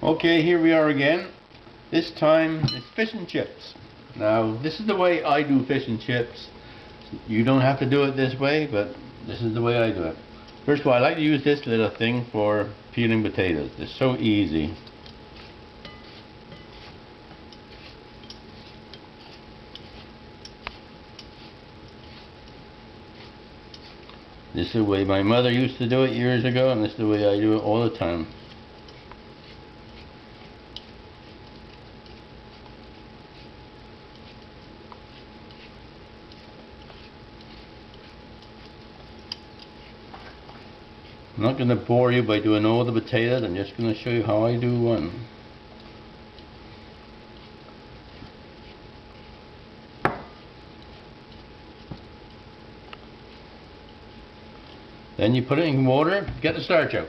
Okay, here we are again. This time it's fish and chips. Now, this is the way I do fish and chips. You don't have to do it this way, but this is the way I do it. First of all, I like to use this little thing for peeling potatoes. It's so easy. This is the way my mother used to do it years ago, and this is the way I do it all the time. I'm not going to bore you by doing all the potatoes. I'm just going to show you how I do one. Then you put it in water, get the starch out.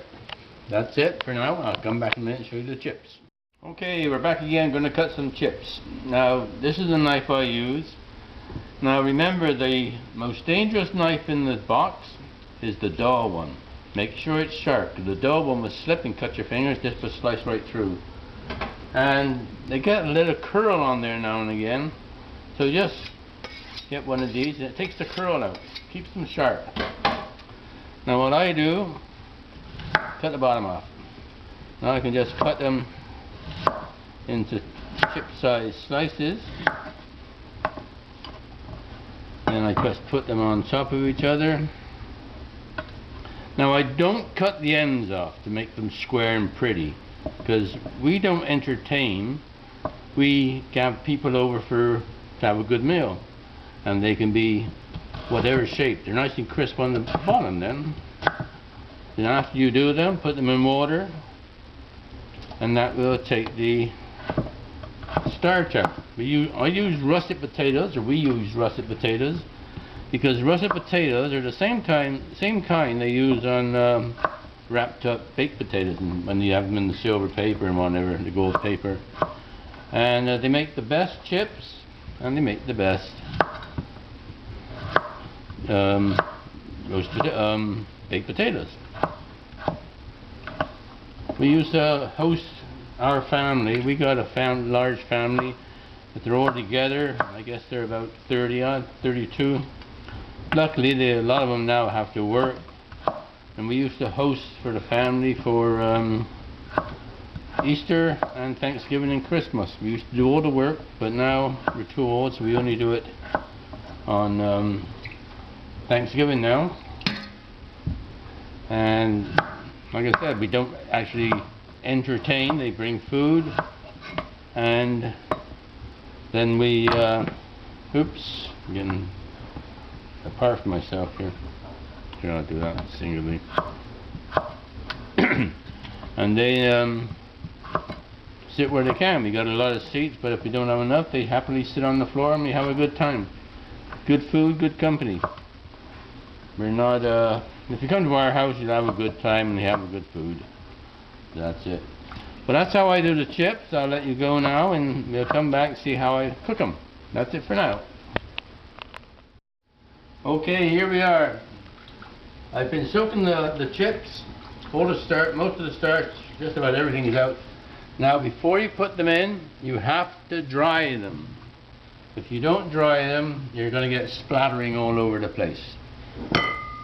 That's it for now. I'll come back in a minute and show you the chips. Okay, we're back again, going to cut some chips. Now, this is the knife I use. Now remember, the most dangerous knife in the box is the dull one. Make sure it's sharp, because the dull one will slip and cut your fingers. This will slice right through. And they get a little curl on there now and again. So just get one of these, and it takes the curl out. Keeps them sharp. Now what I do, cut the bottom off. Now I can just cut them into chip-sized slices. And I just put them on top of each other. Now I don't cut the ends off to make them square and pretty, because we don't entertain. We have people over to have a good meal, and they can be whatever shape. They're nice and crisp on the bottom then. Then after you do them, put them in water, and that will take the starch out. I use russet potatoes, or we use russet potatoes, because russet potatoes are the same kind they use on wrapped up baked potatoes, and when you have them in the silver paper and whatever, the gold paper. And they make the best chips, and they make the best baked potatoes. We used to host our family. We got a large family, but they're all together. I guess they're about 30 odd, 32. Luckily, a lot of them now have to work, and we used to host for the family for Easter and Thanksgiving and Christmas. We used to do all the work, but now we're too old, so we only do it on Thanksgiving now. And like I said, we don't actually entertain. They bring food, and then we oops, I'm getting apart from myself here. Try not to do that singularly. And they sit where they can. We got a lot of seats, but if we don't have enough, they happily sit on the floor and we have a good time. Good food, good company. We're not, if you come to our house, you'll have a good time and you have a good food. That's it. But that's how I do the chips. I'll let you go now, and we'll come back and see how I cook them. That's it for now. Okay, here we are. I've been soaking the chips. Most of the starch, just about everything is out. Now before you put them in, you have to dry them. If you don't dry them, you're going to get splattering all over the place.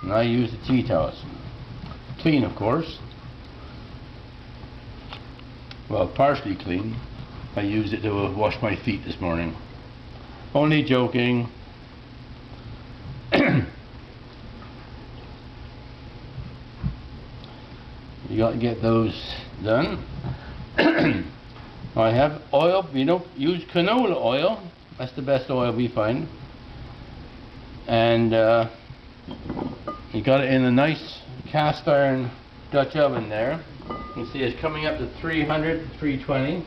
And I use the tea towels. Clean, of course. Well, partially clean. I used it to wash my feet this morning. Only joking. You got to get those done. I have oil. You don't use canola oil. That's the best oil we find. And you got it in a nice cast iron Dutch oven there. You can see it's coming up to 300, 320,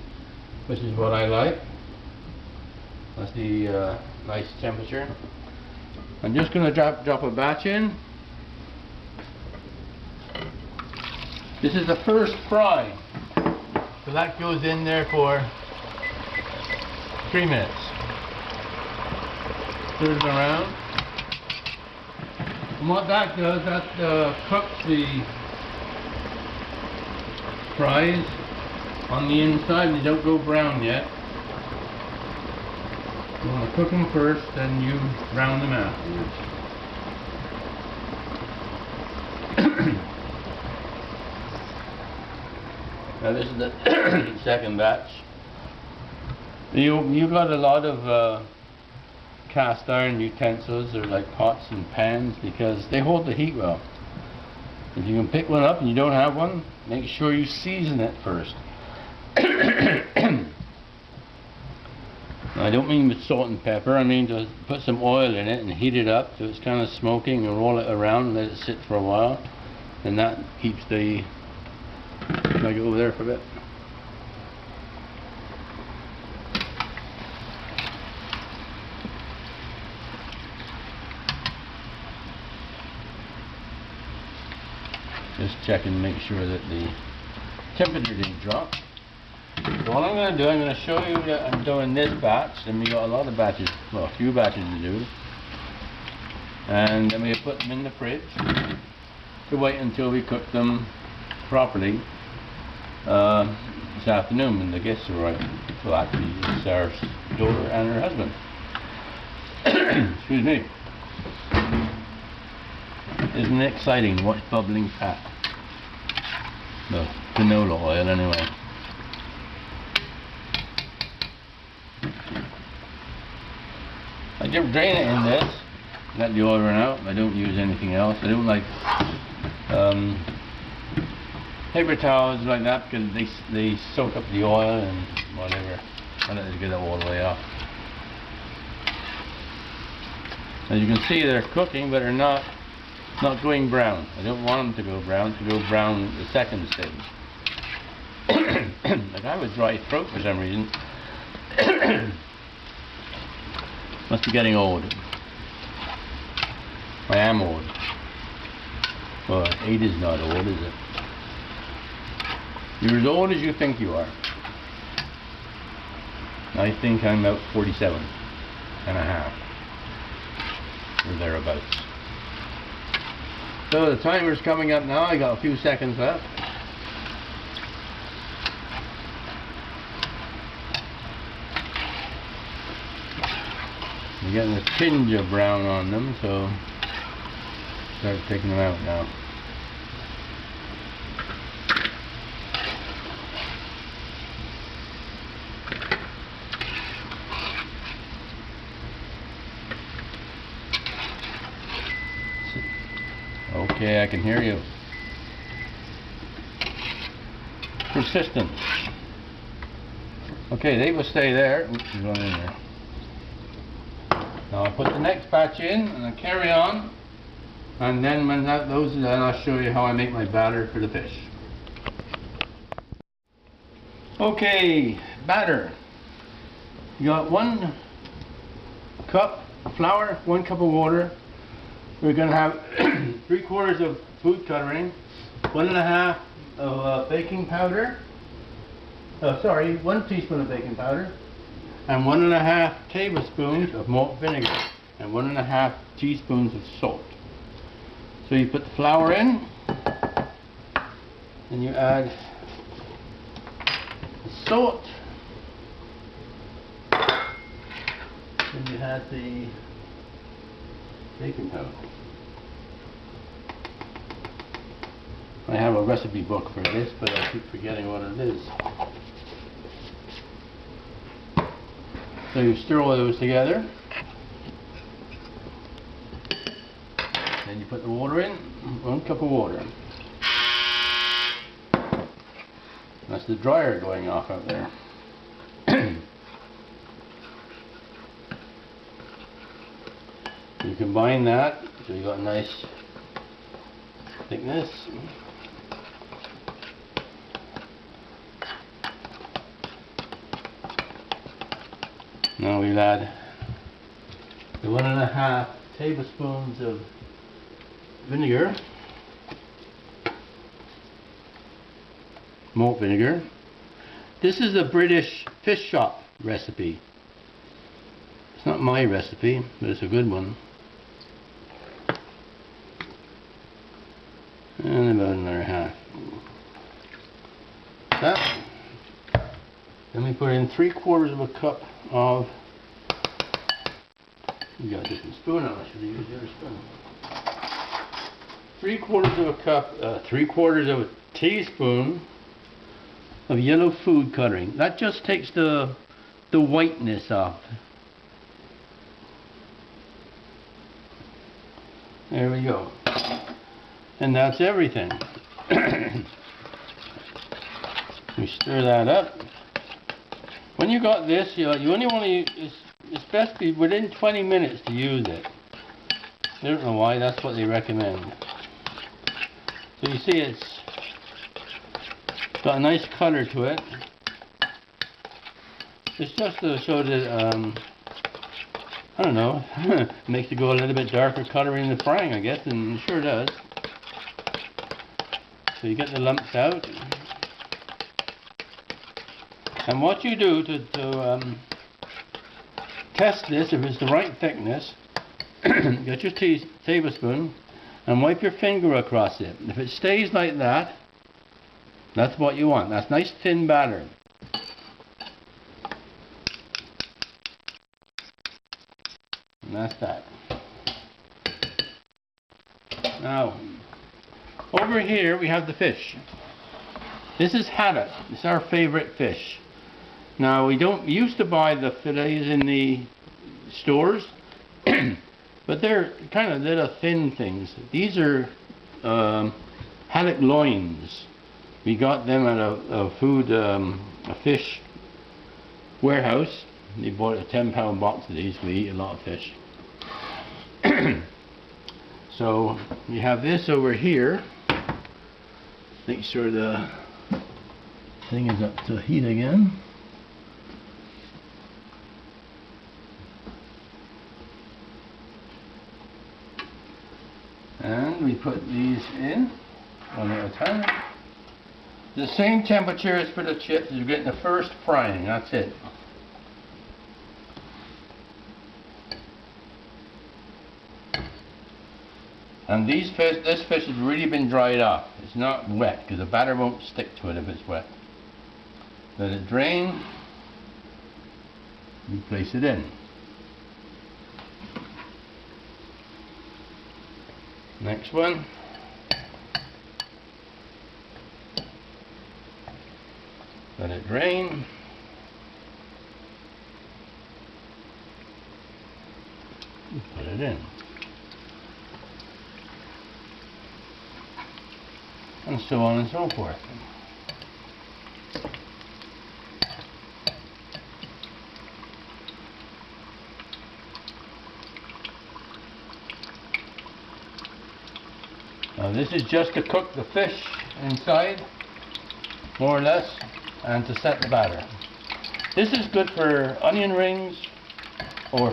which is what I like. That's the nice temperature. I'm just going to drop a batch in. This is the first fry, so that goes in there for 3 minutes. Stir it around. And what that does, that cooks the fries on the inside. They don't go brown yet. You want to cook them first, then you brown them afterwards. Now this is the second batch. You got a lot of cast iron utensils, or like pots and pans, because they hold the heat well. If you can pick one up and you don't have one, make sure you season it first. I don't mean with salt and pepper, I mean to put some oil in it and heat it up so it's kind of smoking, and roll it around and let it sit for a while, and that keeps the... Can I go over there for a bit? Just check and make sure that the temperature didn't drop. So what I'm going to do, I'm going to show you that I'm doing this batch, and we got a lot of batches, well, a few batches to do. And then we put them in the fridge to wait until we cook them properly this afternoon when the guests arrive. Well, actually, it's our daughter and her husband. Excuse me. Isn't it exciting to watch bubbling fat? No, canola oil anyway. I just drain it in this, let the oil run out. I don't use anything else. I don't like paper towels like that, because they soak up the oil and whatever. I let it get it all the way off. As you can see, they're cooking, but they're not going brown. I don't want them to go brown. To go brown the second stage. Like I have a dry throat for some reason. Must be getting old. I am old. Well, 8 is not old, is it? You're as old as you think you are. I think I'm about 47 and a half, or thereabouts. So the timer's coming up now. I got a few seconds left. You're getting a tinge of brown on them, so start taking them out now. Okay, I can hear you. Persistence. Okay, they will stay there. Oops, there's one in there. Now I'll put the next batch in and I'll carry on, and then when those are done, I'll show you how I make my batter for the fish. Okay, batter. You got 1 cup of flour, 1 cup of water. We're going to have 3/4 of food coloring, 1.5 of baking powder. Oh, sorry, 1 teaspoon of baking powder, and 1.5 tablespoons of malt vinegar, and 1.5 teaspoons of salt. So you put the flour in, and you add the salt, and you add the baking powder. I have a recipe book for this, but I keep forgetting what it is. So you stir all those together. Then you put the water in, 1 cup of water. That's the dryer going off out there. You combine that, so you got a nice thickness. Now we'll add the 1.5 tablespoons of vinegar, malt vinegar. This is a British fish shop recipe. It's not my recipe, but it's a good one. And about another half. That. And we put in 3/4 of a cup of, you got a different spoon on, I should have used the other spoon. 3/4 of a cup, 3/4 of a teaspoon of yellow food coloring. That just takes the whiteness off. There we go. And that's everything. We stir that up. When you got this, you only want to use, it's best to be within 20 minutes to use it. I don't know why, that's what they recommend. So you see it's got a nice color to it. It's just to show that, I don't know, makes it go a little bit darker color in the frying, I guess, and it sure does. So you get the lumps out. And what you do to test this, if it's the right thickness, get your tablespoon and wipe your finger across it. If it stays like that, that's what you want. That's nice thin batter. And that's that. Now, over here we have the fish. This is haddock. It's our favorite fish. Now, we used to buy the fillets in the stores, but they're kind of little thin things. These are haddock loins. We got them at a fish warehouse. They bought a 10-pound box of these. We eat a lot of fish. So we have this over here. Make sure the thing is up to heat again. And we put these in one at a time. The same temperature as for the chips as you get in the first frying. That's it. And this fish has really been dried off. It's not wet because the batter won't stick to it if it's wet. Let it drain. You place it in. Next one. Let it drain. Put it in. And so on and so forth. Now this is just to cook the fish inside, more or less, and to set the batter. This is good for onion rings or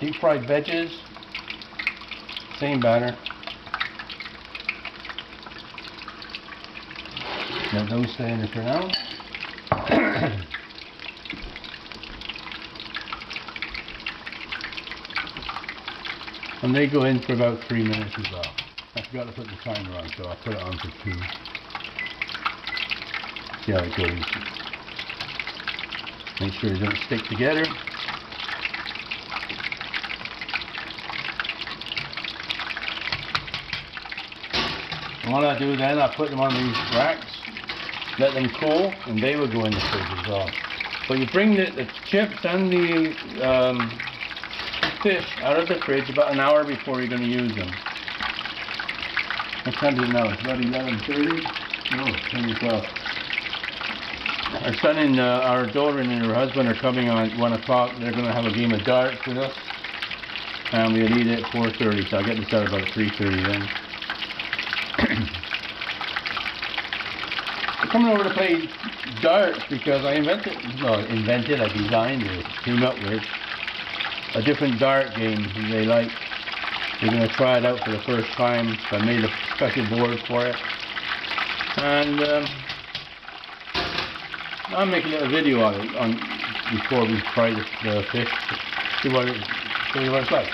deep fried veggies. Same batter. Let those stay in there for now. And they go in for about 3 minutes as well. I forgot to put the timer on, so I'll put it on for 2. See how it goes. Make sure they don't stick together. And what I do then, I put them on these racks, let them cool, and they will go in the fridge as well. But you bring the chips and the fish out of the fridge about an hour before you're going to use them. What time is it now? It's about 11:30? No, 10 o'clock. Our son and our daughter and her husband are coming on at 1 o'clock. They're going to have a game of darts with us. And we'll eat it at 4:30, so I'll get this out about 3:30 then. I'm coming over to play darts because I I designed or came up with a different dart game that they like. We're going to try it out for the first time, so I made a special board for it. And I'll make a little video of it before we fry the fish, show you what it's like.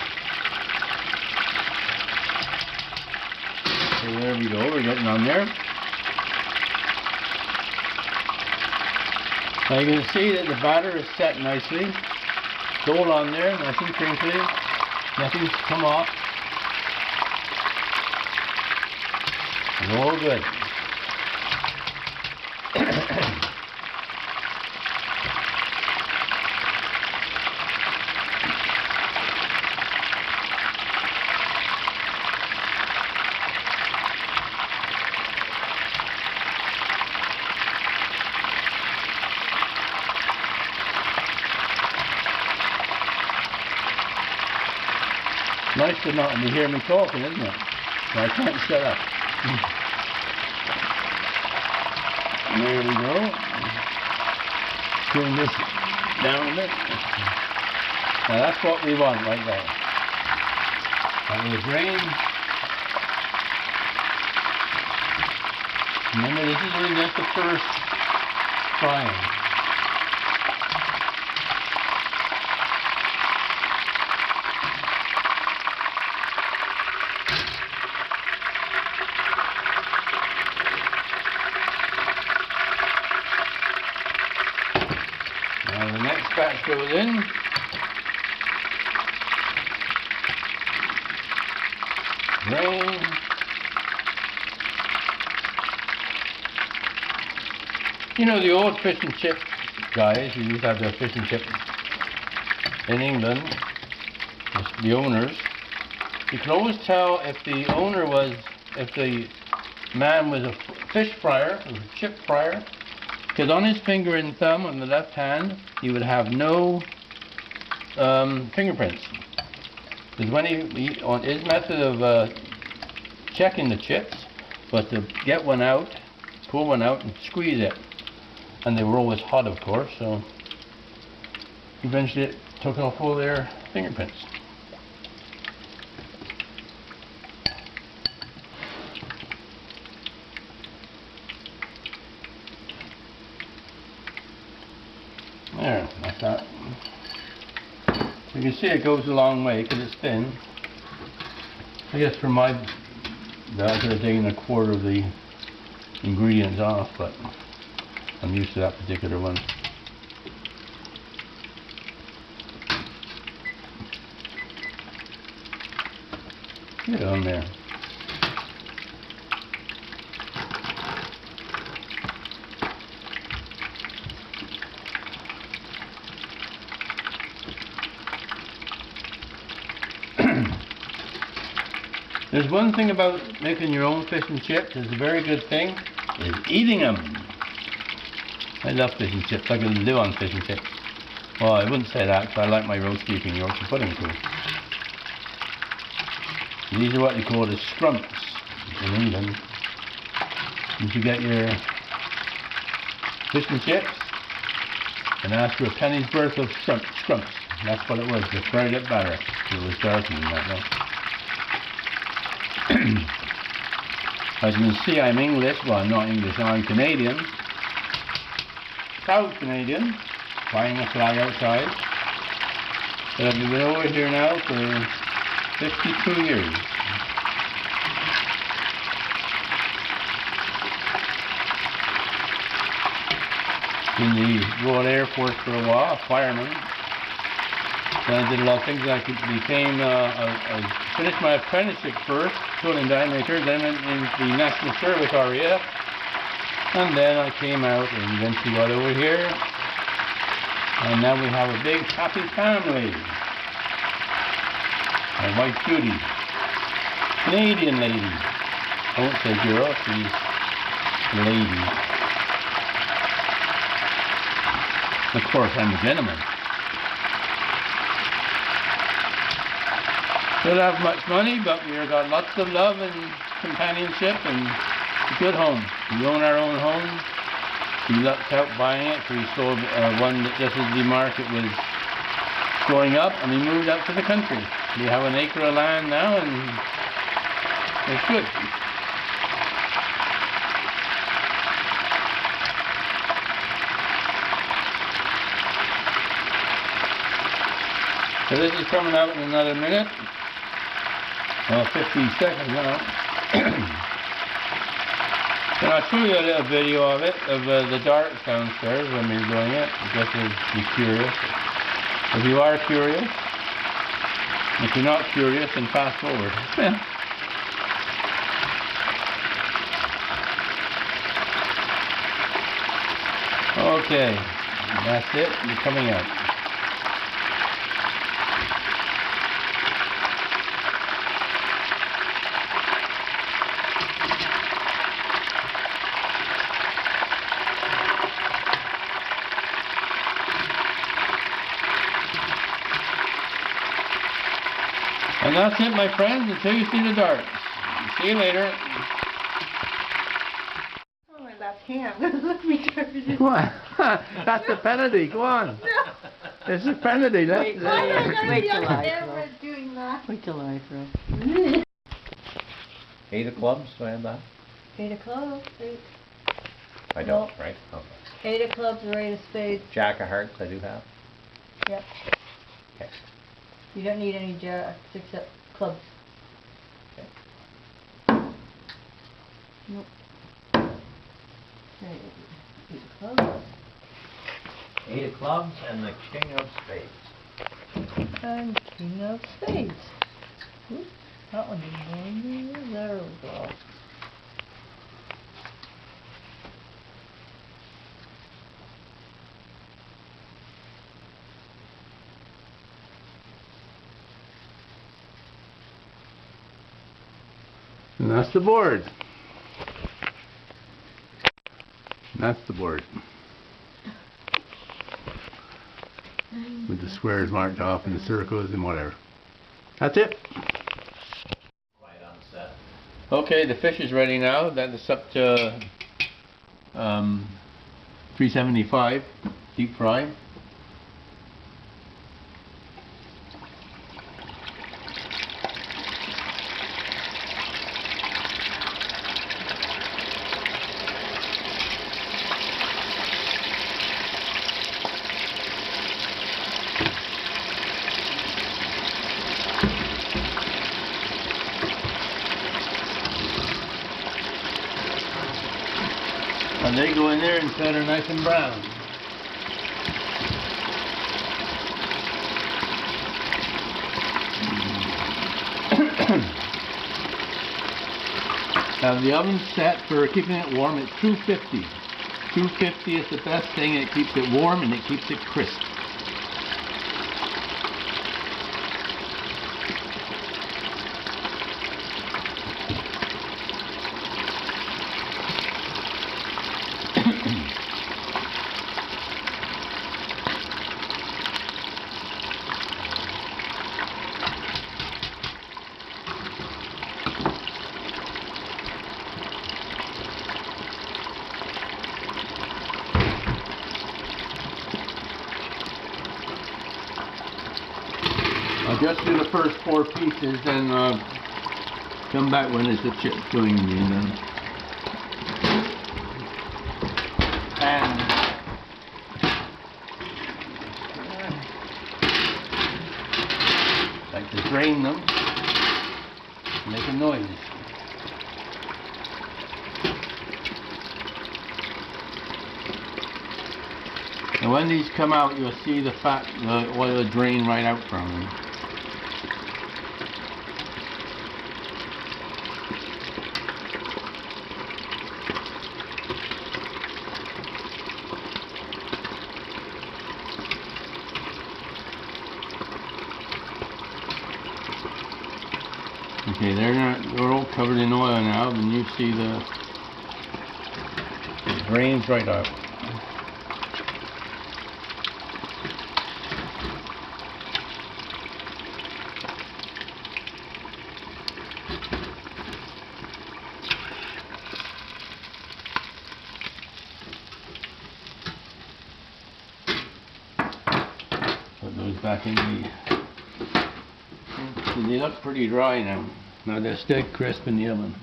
So there we go, we're getting on there. Now you can see that the batter is set nicely. It's all on there, nice and crinkly. Nothing's come off. It's all good. Nice to not to hear me talking, isn't it? So I can't shut up. There we go. Turn this down a bit. Now that's what we want right there. That was rain. Remember, this is only just the first frying. Now the next batch goes in. Rain. You know, the old fish and chip guys who used to have their fish and chip in England, the owners, you could always tell if the owner was, if the man was a fish fryer, or a chip fryer, because on his finger and thumb on the left hand, he would have no fingerprints. Because when he on his method of checking the chips was to get one out, pull one out, and squeeze it. And they were always hot, of course, so eventually it took off all their fingerprints. There, like that. You can see it goes a long way because it's thin. I guess for my, I could have taken a quarter of the ingredients off, but I'm used to that particular one. Get it on there. There's one thing about making your own fish and chips that's a very good thing, is eating them. I love fish and chips. I can live on fish and chips. Well, I wouldn't say that, because I like my roast beef and Yorkshire pudding too. These are what they call the scrumps in England. You should get your fish and chips and ask for a penny's worth of scrumps. That's what it was. They fried it better. It was darkening that way. As you can see, I'm English. Well, I'm not English, I'm Canadian. Proud Canadian, flying a flag outside. But I've been over here now for 52 years. In the Royal Air Force for a while, a fireman. Then I did a lot of things. I became, I finished my apprenticeship first, tooling diameter, then went into the National Service RAF, and then I came out and eventually got over here, and now we have a big happy family. My wife Judy, Canadian lady. I won't say girl, she's lady. Of course, I'm a gentleman. We don't have much money, but we've got lots of love and companionship and a good home. We own our own home. We lucked out buying it, so we sold one that just as the market was going up, and we moved up to the country. We have an acre of land now, and it's good. So this is coming out in another minute. Well, 50 seconds now. And I'll show you a little video of it, of the darts downstairs when we were doing it, just if you're curious. If you are curious, if you're not curious, then fast forward. Okay, that's it, you're coming out. And that's it, my friends, until you see the darts. See you later. Oh, my left hand. Let me turn it. Come on. That's the penalty. Go on. It's a penalty. Wait till I Never doing that. Wait till I throw. 8 of clubs, do I have that? 8 of clubs. I don't, right? Okay. 8 of clubs or 8 of spades. Jack of hearts, I do have. Yep. Okay. You don't need any jacks except clubs. Okay. Nope. Okay. 8 of clubs. 8 of clubs and the king of spades. And king of spades. Oops, that one didn't go in there. There we go. And that's the board. That's the board. With the squares marked off and the circles and whatever. That's it. Right on set. Okay, the fish is ready now. That's up to 375 deep fry. And they go in there until they're nice and brown. Now the oven's set for keeping it warm at 250. 250 is the best thing. It keeps it warm and it keeps it crisp. I'll just do the first 4 pieces and come back when it's the chips going in, you know. And like to drain them, make a noise. And when these come out, you'll see the fat, the oil drain right out from them. Okay, they're all covered in oil now, and you see it drains right out. Put those back in the... So they look pretty dry now. Now they're still crisp in the oven.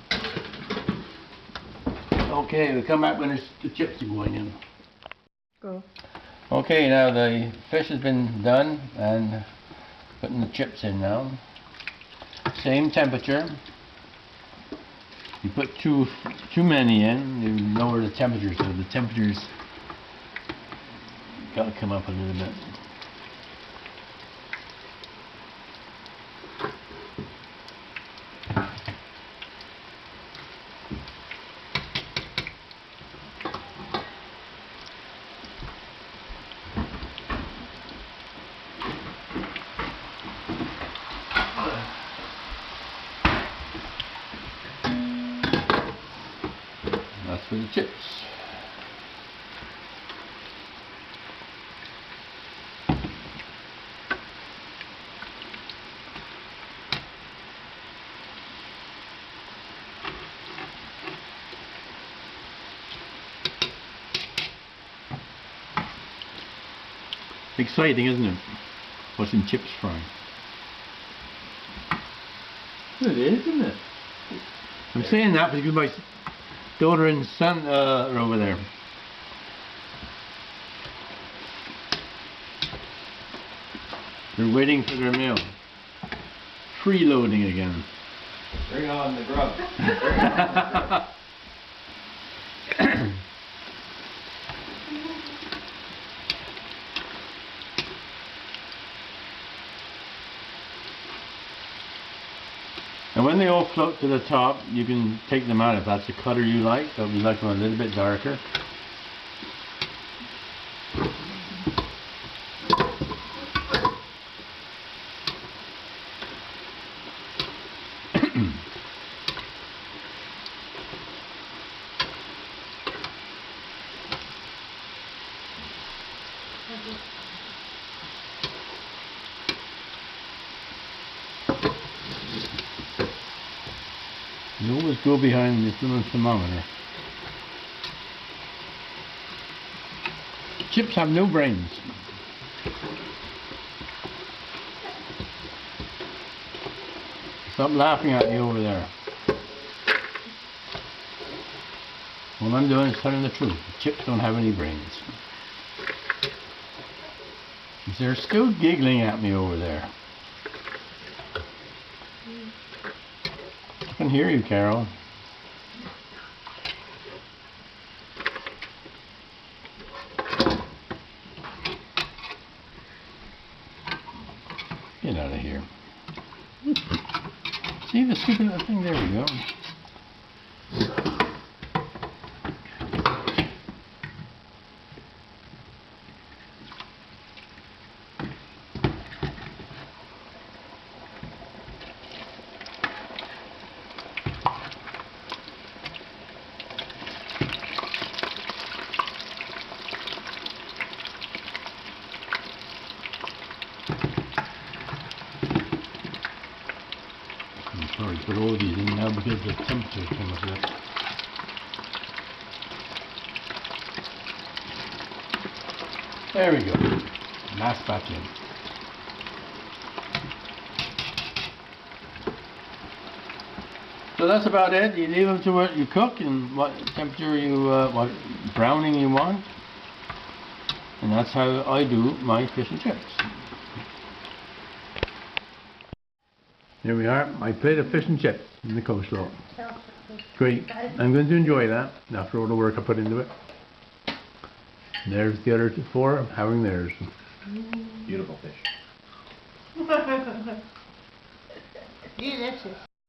Okay, we come back when the chips are going in. Go. Okay, now the fish has been done and putting the chips in now. Same temperature. You put too many in, you lower the temperature, so the temperature's got to come up a little bit. That's for the chips. Exciting, isn't it? Watching chips fry. It is, isn't it? I'm saying that because my daughter and son are over there. They're waiting for their meal. Freeloading again. Bring on the grub. And when they all float to the top, you can take them out if that's the color you like. So if you like them a little bit darker. You always go behind this little thermometer. Chips have no brains. Stop laughing at me over there. All I'm doing is telling the truth. Chips don't have any brains. They're still giggling at me over there. I can hear you, Carol. Get out of here. See the stupid little thing? There we go. I'm sorry to put all these in now because the temperature came up there. There we go. Last batch in. So that's about it. You leave them to what you cook and what temperature you, what browning you want. And that's how I do my fish and chips. Here we are, my plate of fish and chips in the coleslaw. Great. I'm going to enjoy that after all the work I put into it. There's the other four having theirs. Beautiful fish. Delicious.